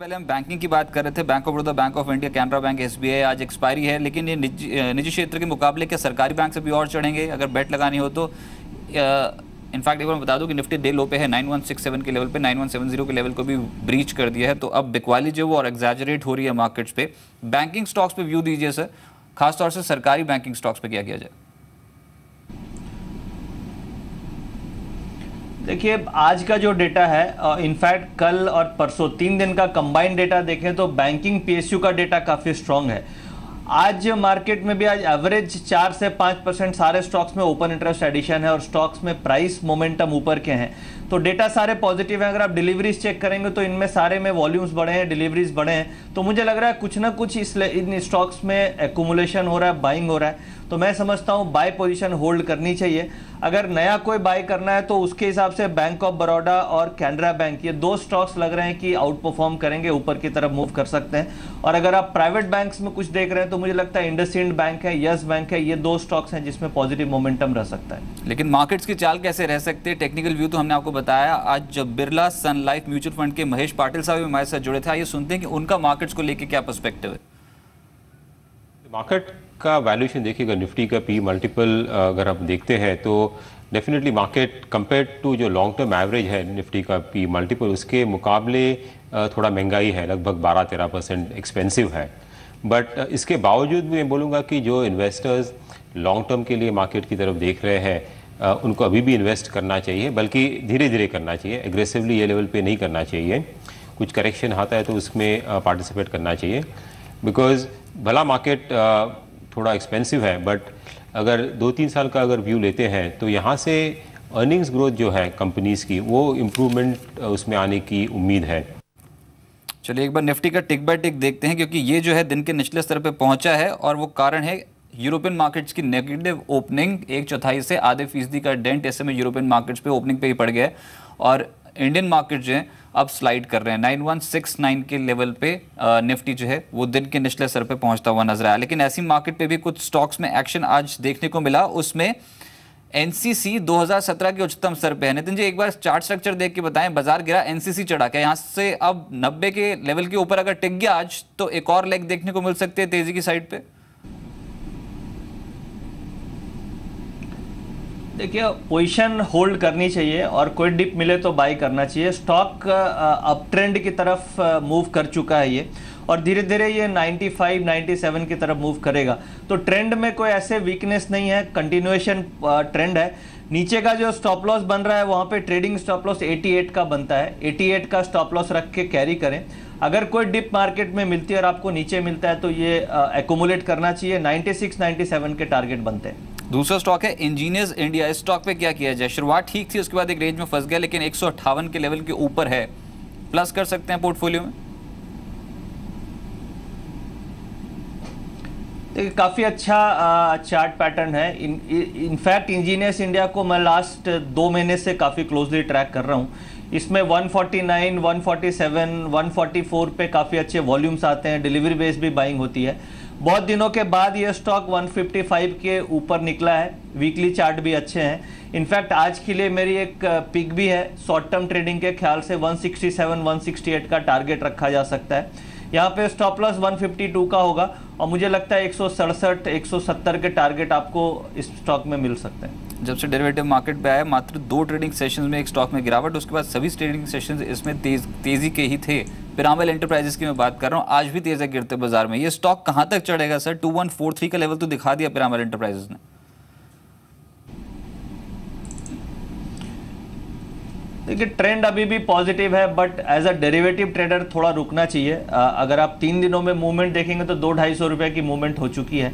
पहले हम बैंकिंग की बात कर रहे थे। Bank of Baroda, bank of India, Canara bank, SBI आज एक्सपायरी है, लेकिन ये निजी क्षेत्र के मुकाबले क्या सरकारी बैंक से भी और चढ़ेंगे अगर बेट लगानी हो तो? इनफैक्ट एक बार बता दूं कि निफ्टी डे लो पे है 9167 के लेवल पे, 9170 के लेवल को भी ब्रीच कर दिया है। तो अब बिकवाली जो वो और एग्जैजरेट हो रही है मार्केट्स पे। बैंकिंग स्टॉक्स पे व्यू दीजिए सर, खासतौर से सरकारी बैंकिंग स्टॉक्स पे क्या किया जाए? देखिए, आज का जो डेटा है, इनफैक्ट कल और परसों 3 दिन का कंबाइंड डेटा देखें तो बैंकिंग पीएसयू का डेटा काफ़ी स्ट्रांग है। आज मार्केट में भी आज एवरेज 4 से 5% सारे स्टॉक्स में ओपन इंटरेस्ट एडिशन है और स्टॉक्स में प्राइस मोमेंटम ऊपर के हैं। तो डेटा सारे पॉजिटिव हैं। अगर आप डिलीवरीज चेक करेंगे तो इनमें सारे में वॉल्यूम्स बढ़े हैं, डिलीवरीज बढ़े हैं। तो मुझे लग रहा है कुछ ना कुछ इन स्टॉक्स में एक्यूमुलेशन हो रहा है, बाइंग हो रहा है। तो मैं समझता हूं बाय पोजीशन होल्ड करनी चाहिए। अगर नया कोई बाय करना है तो उसके हिसाब से बैंक ऑफ बड़ौदा और कैनरा बैंक, ये 2 स्टॉक्स लग रहे हैं कि आउट परफॉर्म करेंगे, ऊपर की तरफ मूव कर सकते हैं। और अगर आप प्राइवेट बैंक्स में कुछ देख रहे हैं तो मुझे लगता है इंडसइंड बैंक है, यस बैंक है, ये 2 स्टॉक्स हैं जिसमें पॉजिटिव मोमेंटम रह सकता है। लेकिन मार्केट्स की चाल कैसे रह सकते हैं? टेक्निकल व्यू तो हमने आपको बताया। आज जब बिरला सन लाइफ म्यूचुअल फंड के महेश पाटिल साहब भी हमारे साथ जुड़े थे, आइए सुनते हैं कि उनका मार्केट्स को लेकर क्या पर्सपेक्टिव है। मार्केट का वैल्यूएशन देखिएगा, निफ्टी का पी मल्टीपल अगर आप देखते हैं तो डेफिनेटली मार्केट कंपेयर टू जो लॉन्ग टर्म एवरेज है निफ्टी का पी मल्टीपल, उसके मुकाबले थोड़ा महंगाई है, लगभग 12-13% एक्सपेंसिव है। बट इसके बावजूद भी मैं बोलूँगा कि जो इन्वेस्टर्स लॉन्ग टर्म के लिए मार्केट की तरफ देख रहे हैं उनको अभी भी इन्वेस्ट करना चाहिए, बल्कि धीरे धीरे करना चाहिए, एग्रेसिवली ये लेवल पे नहीं करना चाहिए। कुछ करेक्शन आता है तो उसमें पार्टिसिपेट करना चाहिए, बिकॉज भला मार्केट थोड़ा एक्सपेंसिव है, बट अगर 2-3 साल का अगर व्यू लेते हैं तो यहाँ से अर्निंग्स ग्रोथ जो है कंपनीज की, वो इम्प्रूवमेंट उसमें आने की उम्मीद है। चलिए एक बार निफ्टी का टिक बाय टिक देखते हैं, क्योंकि ये जो है दिन के निचले स्तर पे पहुंचा है और वो कारण है यूरोपियन मार्केट्स की नेगेटिव ओपनिंग। 1/4 से आधे फीसदी का डेंट ऐसे में यूरोपियन मार्केट्स पे ओपनिंग पे ही पड़ गया है और इंडियन मार्केट जो है अब स्लाइड कर रहे हैं। 9169 के लेवल पे निफ्टी जो है वो दिन के निचले स्तर पे पहुंचता हुआ नजर आया। लेकिन ऐसी मार्केट पे भी कुछ स्टॉक्स में एक्शन आज देखने को मिला। उसमें एनसीसी 2017 के उच्चतम स्तर पे है। नितिन जी एक बार चार्ट स्ट्रक्चर देख के बताएं, बाजार गिरा, एनसीसी चढ़ा, क्या यहाँ से अब 90 के लेवल के ऊपर अगर टिक गया आज तो एक और लेग देखने को मिल सकती है तेजी की साइड पे? देखिए, पोजीशन होल्ड करनी चाहिए और कोई डिप मिले तो बाई करना चाहिए। स्टॉक अप ट्रेंड की तरफ मूव कर चुका है ये, और धीरे धीरे ये 95-97 की तरफ मूव करेगा। तो ट्रेंड में कोई ऐसे वीकनेस नहीं है, कंटिन्यूएशन ट्रेंड है। नीचे का जो स्टॉप लॉस बन रहा है वहाँ पे ट्रेडिंग स्टॉप लॉस 88 का बनता है, 88 का स्टॉप लॉस रख के कैरी करें। अगर कोई डिप मार्केट में मिलती है और आपको नीचे मिलता है तो ये एक्यूमुलेट करना चाहिए। 96-97 के टारगेट बनते हैं। दूसरा स्टॉक है इंजीनियर्स इंडिया। इस स्टॉक पे क्या किया जाए? शुरुआत ठीक थी, उसके बाद एक रेंज में फंस गया, लेकिन 158 के लेवल के ऊपर है, प्लस कर सकते हैं पोर्टफोलियो में? देखिए, काफ़ी अच्छा चार्ट पैटर्न है। इनफैक्ट इंजीनियर्स इंडिया को मैं लास्ट 2 महीने से काफ़ी क्लोजली ट्रैक कर रहा हूँ। इसमें 149, 147, 144 पे काफ़ी अच्छे वॉल्यूम्स आते हैं, डिलीवरी बेस भी बाइंग होती है। बहुत दिनों के बाद ये स्टॉक 155 के ऊपर निकला है, वीकली चार्ट भी अच्छे हैं। इनफैक्ट आज के लिए मेरी एक पिक भी है, शॉर्ट टर्म ट्रेडिंग के ख्याल से 167, 168 का टारगेट रखा जा सकता है। यहाँ पे स्टॉप लॉस 152 का होगा और मुझे लगता है 167, 170 के टारगेट आपको इस स्टॉक में मिल सकते हैं। जब से डेरिवेटिव मार्केट पे आया मात्र 2 ट्रेडिंग सेशंस में एक स्टॉक में गिरावट, उसके बाद सभी ट्रेडिंग सेशंस इसमें तेजी के ही थे। पिरामल एंटरप्राइजेस की मैं बात कर रहा हूँ, आज भी तेज है गिरते बाजार में। ये स्टॉक कहाँ तक चढ़ेगा सर? 2143 का लेवल तो दिखा दिया पिरामल एंटरप्राइजेस ने। देखिए, ट्रेंड अभी भी पॉजिटिव है, but as a derivative trader थोड़ा रुकना चाहिए। अगर आप 3 दिनों में मूवमेंट देखेंगे तो 200-250 रुपए की मूवमेंट हो चुकी है।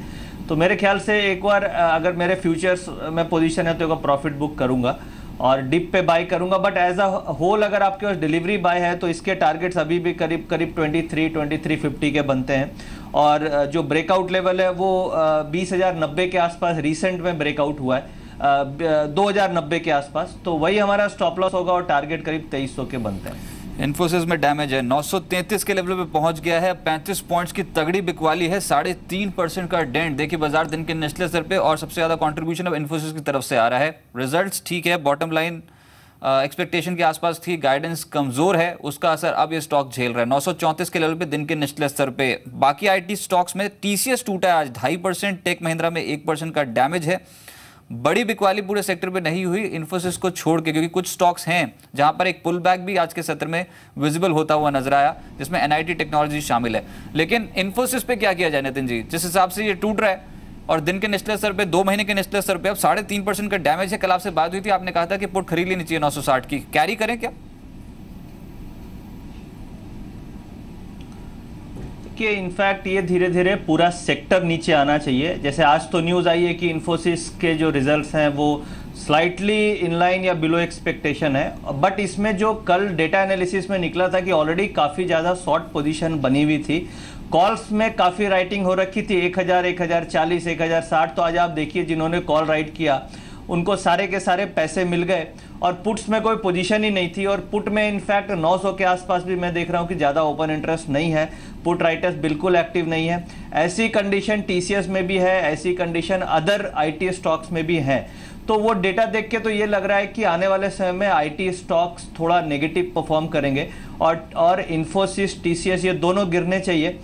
तो मेरे ख्याल से एक बार अगर मेरे फ्यूचर्स में पोजीशन है तो एक प्रॉफिट बुक करूंगा और डिप पे बाय करूंगा। बट एज अ होल अगर आपके पास डिलीवरी बाय है तो इसके टारगेट्स अभी भी करीब 23-2350 के बनते हैं। और जो ब्रेकआउट लेवल है वो 20,090 के आसपास रिसेंट में ब्रेकआउट हुआ है, 2090 के आसपास। तो वही हमारा स्टॉप लॉस होगा और टारगेट करीब 2300 के बनते हैं। इन्फोसिस में डैमेज है, 933 के लेवल पे पहुंच गया है, 35 पॉइंट्स की तगड़ी बिकवाली है, 3.5% का डेंट। देखिए बाजार दिन के निचले स्तर पे और सबसे ज्यादा कंट्रीब्यूशन अब इन्फोसिस की तरफ से आ रहा है। रिजल्ट्स ठीक है, बॉटम लाइन एक्सपेक्टेशन के आसपास थी, गाइडेंस कमजोर है, उसका असर अब ये स्टॉक झेल रहा है 934 के लेवल पे दिन के निचले स्तर पे। बाकी आईटी स्टॉक्स में टीसीएस टूटा है आज 2.5%, टेक महिंद्रा में 1% का डैमेज है। बड़ी बिकवाली पूरे सेक्टर पे नहीं हुई इन्फोसिस को छोड़ के, क्योंकि कुछ स्टॉक्स हैं जहां पर एक पुल बैक भी आज के सत्र में विजिबल होता हुआ नजर आया, जिसमें एनआईटी टेक्नोलॉजी शामिल है। लेकिन इन्फोसिस पे क्या किया जाए नितिन जी, जिस हिसाब से ये टूट रहा है और दिन के निचले स्तर पे 2 महीने के निचले स्तर पे अब 3.5% का डैमेज है। कल आपसे बात हुई थी, आपने कहा था कि पुट खरीद लेनी चाहिए 960 की, कैरी करें क्या? कि इनफैक्ट ये धीरे धीरे पूरा सेक्टर नीचे आना चाहिए। जैसे आज तो न्यूज़ आई है कि इन्फोसिस के जो रिजल्ट्स हैं वो स्लाइटली इनलाइन या बिलो एक्सपेक्टेशन है, बट इसमें जो कल डेटा एनालिसिस में निकला था कि ऑलरेडी काफ़ी ज़्यादा शॉर्ट पोजीशन बनी हुई थी, कॉल्स में काफ़ी राइटिंग हो रखी थी 1000, 1040, 1060। तो आज आप देखिए जिन्होंने कॉल राइट किया उनको सारे के सारे पैसे मिल गए और पुट्स में कोई पोजीशन ही नहीं थी। और पुट में इनफैक्ट 900 के आसपास भी मैं देख रहा हूं कि ज़्यादा ओपन इंटरेस्ट नहीं है, पुट राइटर्स बिल्कुल एक्टिव नहीं है। ऐसी कंडीशन टीसीएस में भी है, ऐसी कंडीशन अदर आईटी स्टॉक्स में भी है। तो वो डेटा देख के तो ये लग रहा है कि आने वाले समय में आईटी स्टॉक्स थोड़ा नेगेटिव परफॉर्म करेंगे और इन्फोसिस, टीसीएस ये दोनों गिरने चाहिए।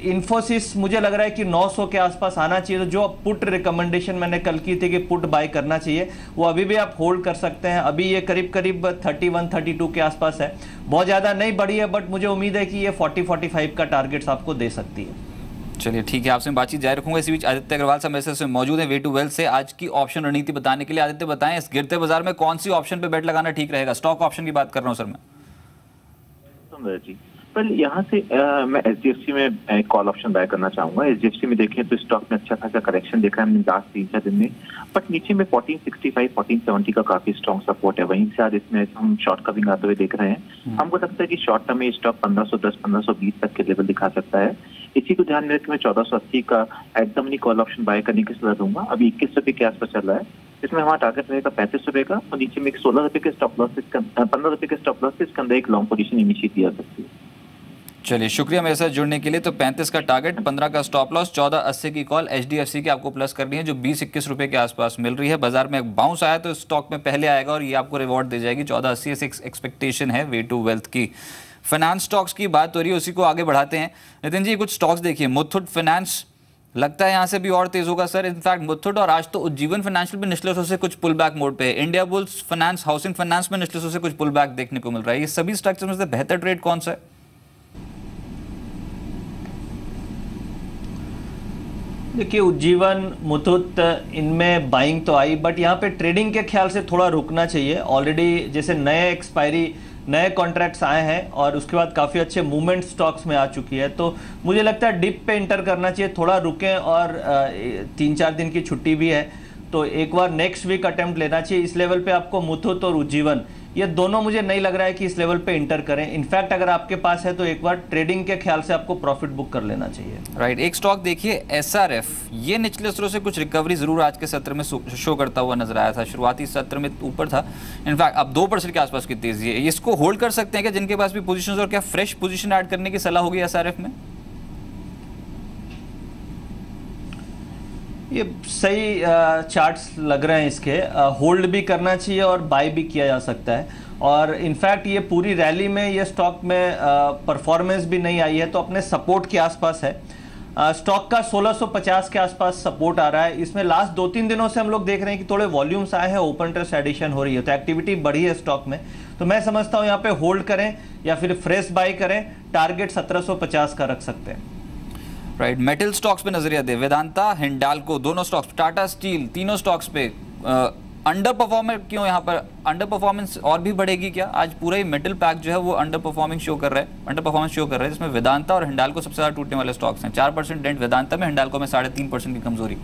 इन्फोसिस मुझे लग रहा है कि 900 के आसपास आना चाहिए। तो जो पुट रिकमेंडेशन मैंने कल की थी कि पुट बाय करना चाहिए, वो अभी भी आप होल्ड कर सकते हैं। अभी ये करीब करीब 31, 32 के आसपास है, बहुत ज़्यादा नहीं बढ़ी है, बट मुझे उम्मीद है कि ये 40-45 का टारगेट्स आपको दे सकती है। चलिए ठीक है, आपसे बातचीत जारी रखूंगा। इसी बीच आदित्य अग्रवाल साहब मेरे से मौजूद हैं वे टू वेल्थ से, आज की ऑप्शन रणनीति बताने के लिए। आदित्य बताएं, इस गिरते बाजार में कौन सी ऑप्शन पे बेट लगाना ठीक रहेगा? स्टॉक ऑप्शन की बात कर रहा हूं सर मैं। जी पर यहाँ से मैं एचडीएफसी में कॉल ऑप्शन बाय करना चाहूंगा। एचडीएफसी में देखें तो स्टॉक में अच्छा खासा करेक्शन देखा है हमने लास्ट 3-4 दिन में, बट नीचे में 1465, 1470 का काफी स्ट्रॉन्ग सपोर्ट है। वहीं से आज इसमें हम शॉर्ट कविंग आते हुए देख रहे हैं। हमको लगता है कि शॉर्ट टर्म में स्टॉक 1510, 1520 तक के लेवल दिखा सकता है। इसी को ध्यान में रखकर मैं 1480 का एकदम नहीं कॉल ऑप्शन बाय करने की सलाह दूंगा। अभी 21 रुपए के आसपास चल रहा है, इसमें हमारा टारगेट रहेगा 35 रुपए का और नीचे में एक 16 रुपए के स्टॉप लॉस, 15 रुपए के स्टॉप लॉस, इसके अंदर एक लॉन्ग पोजीशन इनिशिएट किया सकती है। चलिए शुक्रिया मेरे साथ जुड़ने के लिए। तो 35 का टारगेट, 15 का स्टॉप लॉस, 1480 की कॉल एचडीएफसी की आपको प्लस करनी है, जो 20-21 रुपए के आसपास मिल रही है। बाजार में एक बाउंस आया तो स्टॉक में पहले आएगा और ये आपको रिवॉर्ड दे जाएगी। 1480 से एक्सपेक्टेशन है वे टू वेल्थ की। फाइनेंस स्टॉक्स की बात हो रही है, उसी को आगे बढ़ाते हैं। नितिन जी कुछ स्टॉक्स देखिए, मुथूट फाइनेंस लगता है यहाँ से भी और तेज होगा सर। इनफैक्ट मुथूट और आज तो उज्जीवन फाइनेंशियल भी निचले से कुछ पुल बैक मोड पे है। India bulls finance, housing finance में निचले से कुछ पुल बैक देखने को मिल रहा है। ये सभी स्ट्रक्चर में से बेहतर ट्रेड कौन सा है? देखिए उज्जीवन, मुथूट, इनमें बाइंग तो आई, बट यहाँ पे ट्रेडिंग के ख्याल से थोड़ा रुकना चाहिए। ऑलरेडी जैसे नए एक्सपायरी, नए कॉन्ट्रैक्ट्स आए हैं और उसके बाद काफ़ी अच्छे मूवमेंट स्टॉक्स में आ चुकी है, तो मुझे लगता है डिप पे इंटर करना चाहिए, थोड़ा रुकें। और 3-4 दिन की छुट्टी भी है तो एक बार नेक्स्ट वीक अटेम्प्ट लेना चाहिए। इस लेवल पे आपको मुथूट और उज्जीवन, ये दोनों मुझे नहीं लग रहा है कि इस लेवल पे इंटर करें। इनफैक्ट अगर आपके पास है तो एक बार ट्रेडिंग के ख्याल से आपको प्रॉफिट बुक कर लेना चाहिए। राइट एक स्टॉक देखिए एसआरएफ, ये निचले स्तरों से कुछ रिकवरी जरूर आज के सत्र में शो करता हुआ नजर आया था। शुरुआती सत्र में ऊपर था, इनफैक्ट अब 2% के आसपास की तेजी है। इसको होल्ड कर सकते हैं क्या जिनके पास भी पोजीशंस, और क्या फ्रेश पोजीशन ऐड करने की सलाह होगी एसआरएफ में? ये सही चार्ट्स लग रहे हैं इसके, होल्ड भी करना चाहिए और बाय भी किया जा सकता है। और इनफैक्ट ये पूरी रैली में ये स्टॉक में परफॉर्मेंस भी नहीं आई है, तो अपने सपोर्ट के आसपास है। स्टॉक का 1650 के आसपास सपोर्ट आ रहा है। इसमें लास्ट 2-3 दिनों से हम लोग देख रहे हैं कि थोड़े वॉल्यूम्स आए हैं, ओपन इंटरेस्ट एडिशन हो रही है, तो एक्टिविटी बढ़ी है स्टॉक में। तो मैं समझता हूँ यहाँ पे होल्ड करें या फिर फ्रेश बाय करें। टारगेट 1750 का रख सकते हैं। राइट मेटल स्टॉक्स पे नजरिया दे, वेदांता, हिंडाल्को, दोनों स्टॉक्स, टाटा स्टील, तीनों स्टॉक्स पे अंडर परफॉर्मर क्यों? यहाँ पर अंडर परफॉर्मेंस और भी बढ़ेगी क्या? आज पूरा ही मेटल पैक जो है वो अंडर परफॉर्मेंस शो कर रहा है, जिसमें वेदांता और हिंडाल्को सबसे ज्यादा टूटने वाले स्टॉक्स हैं। 4% डेंट वेदांता में, हिंडाल्को में 3.5% की कमजोरी।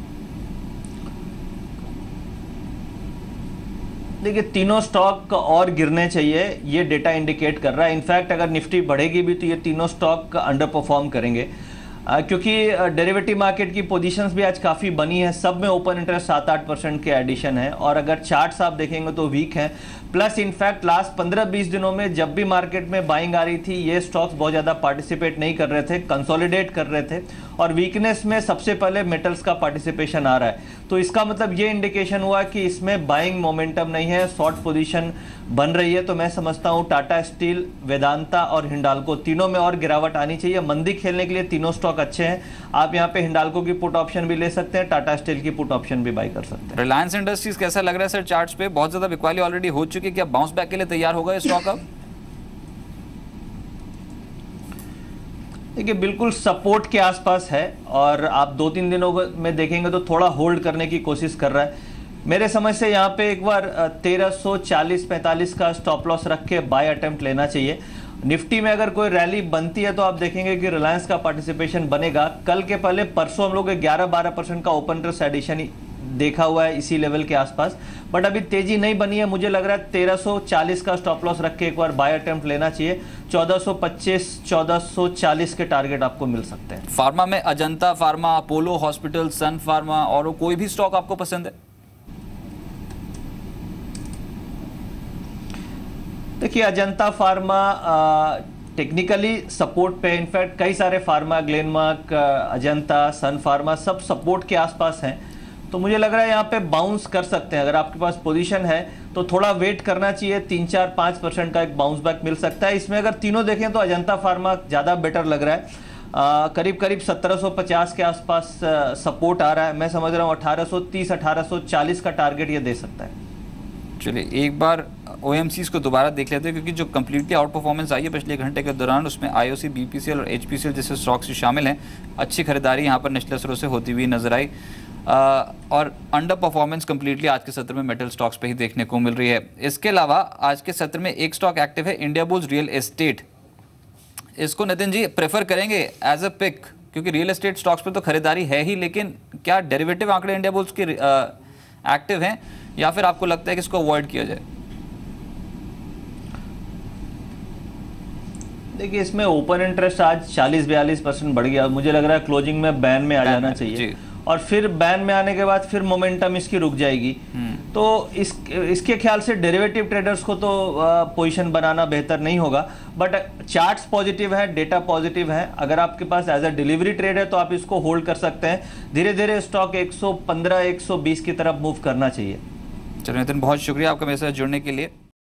देखिए तीनों स्टॉक और गिरने चाहिए, ये डेटा इंडिकेट कर रहा है। इनफैक्ट अगर निफ्टी बढ़ेगी भी तो ये तीनों स्टॉक अंडर परफॉर्म करेंगे। क्योंकि डेरिवेटिव मार्केट की पोजीशंस भी आज काफ़ी बनी है, सब में ओपन इंटरेस्ट 7-8% के एडिशन है और अगर चार्ट्स आप देखेंगे तो वीक हैं। प्लस इनफैक्ट लास्ट 15-20 दिनों में जब भी मार्केट में बाइंग आ रही थी ये स्टॉक्स बहुत ज़्यादा पार्टिसिपेट नहीं कर रहे थे, कंसोलिडेट कर रहे थे और वीकनेस में सबसे पहले मेटल्स का पार्टिसिपेशन आ रहा है। तो इसका मतलब ये इंडिकेशन हुआ कि इसमें बाइंग मोमेंटम नहीं है, शॉर्ट पोजीशन बन रही है। तो मैं समझता हूँ टाटा स्टील, वेदांता और हिंडाल्को तीनों में और गिरावट आनी चाहिए। मंदी खेलने के लिए तीनों स्टॉक अच्छे हैं। आप यहाँ पे हिंडाल्को की पुट ऑप्शन भी ले सकते हैं, टाटा स्टील की पुट ऑप्शन भी बाई कर सकते हैं। रिलायंस इंडस्ट्रीज कैसा लग रहा है सर चार्ट्स पे? बहुत ज्यादा बिकवाली ऑलरेडी हो चुकी है, क्या बाउंस बैक के लिए तैयार होगा ये स्टॉक अब? देखिए बिल्कुल सपोर्ट के आसपास है और आप 2-3 दिनों में देखेंगे तो थोड़ा होल्ड करने की कोशिश कर रहा है। मेरे समझ से यहाँ पे एक बार 1340-45 का स्टॉप लॉस रख के बाय अटेम्प्ट लेना चाहिए। निफ्टी में अगर कोई रैली बनती है तो आप देखेंगे कि रिलायंस का पार्टिसिपेशन बनेगा। कल के पहले परसों हम लोग 11-12% का ओपन इंटरेस्ट एडिशन देखा हुआ है इसी लेवल के आसपास, बट अभी तेजी नहीं बनी है। मुझे लग रहा है 1340 का स्टॉप लॉस रख के एक बार बाय अटेम्प्ट लेना चाहिए। 1425-1440 के टारगेट आपको मिल सकते हैं। फार्मा में अजंता फार्मा, अपोलो हॉस्पिटल, सन फार्मा और कोई भी स्टॉक आपको पसंद है? देखिए अजंता फार्मा टेक्निकली सपोर्ट पे, इनफैक्ट कई सारे फार्मा, ग्लेनमार्क, अजंता, सन फार्मा सब सपोर्ट के आसपास हैं। तो मुझे लग रहा है यहाँ पे बाउंस कर सकते हैं। अगर आपके पास पोजीशन है तो थोड़ा वेट करना चाहिए, 3-4-5% का एक बाउंस बैक मिल सकता है। इसमें अगर तीनों देखें तो अजंता फार्मा ज़्यादा बेटर लग रहा है। करीब 1750 के आसपास सपोर्ट आ रहा है। मैं समझ रहा हूँ 1830-1840 का टारगेट ये दे सकता है। चलिए एक बार OMCs को दोबारा देख लेते हैं, क्योंकि जो कंप्लीटली आउट परफॉर्मेंस आई है पिछले घंटे के दौरान उसमें IOC, BPCL और HPCL जैसे स्टॉक्स शामिल हैं। अच्छी खरीदारी यहाँ पर निचले स्तरों से होती हुई नजर आई और अंडर परफॉर्मेंस कंप्लीटली आज के सत्र में मेटल स्टॉक्स पे ही देखने को मिल रही है। इसके अलावा आज के सत्र में एक स्टॉक एक्टिव है, इंडियाबुल्स रियल एस्टेट। इसको नितिन जी प्रेफर करेंगे एज अ पिक, क्योंकि रियल एस्टेट स्टॉक्स पे तो खरीदारी है ही, लेकिन क्या डेरिवेटिव आंकड़े इंडियाबुल्स के एक्टिव हैं या फिर आपको लगता है कि इसको अवॉइड किया जाए? देखिए इसमें ओपन इंटरेस्ट आज 40-42% बढ़ गया। मुझे लग रहा है क्लोजिंग में बैन में आ जाना चाहिए और फिर बैन में आने के बाद फिर मोमेंटम इसकी रुक जाएगी। तो इसके ख्याल से डेरिवेटिव ट्रेडर्स को तो पोजीशन बनाना बेहतर नहीं होगा, बट चार्ट्स पॉजिटिव है, डेटा पॉजिटिव है। अगर आपके पास एज अ डिलीवरी ट्रेड है तो आप इसको होल्ड कर सकते हैं। धीरे धीरे स्टॉक 115-120 की तरफ मूव करना चाहिए। चलिए नितिन, बहुत शुक्रिया आपका मेरे साथ जुड़ने के लिए।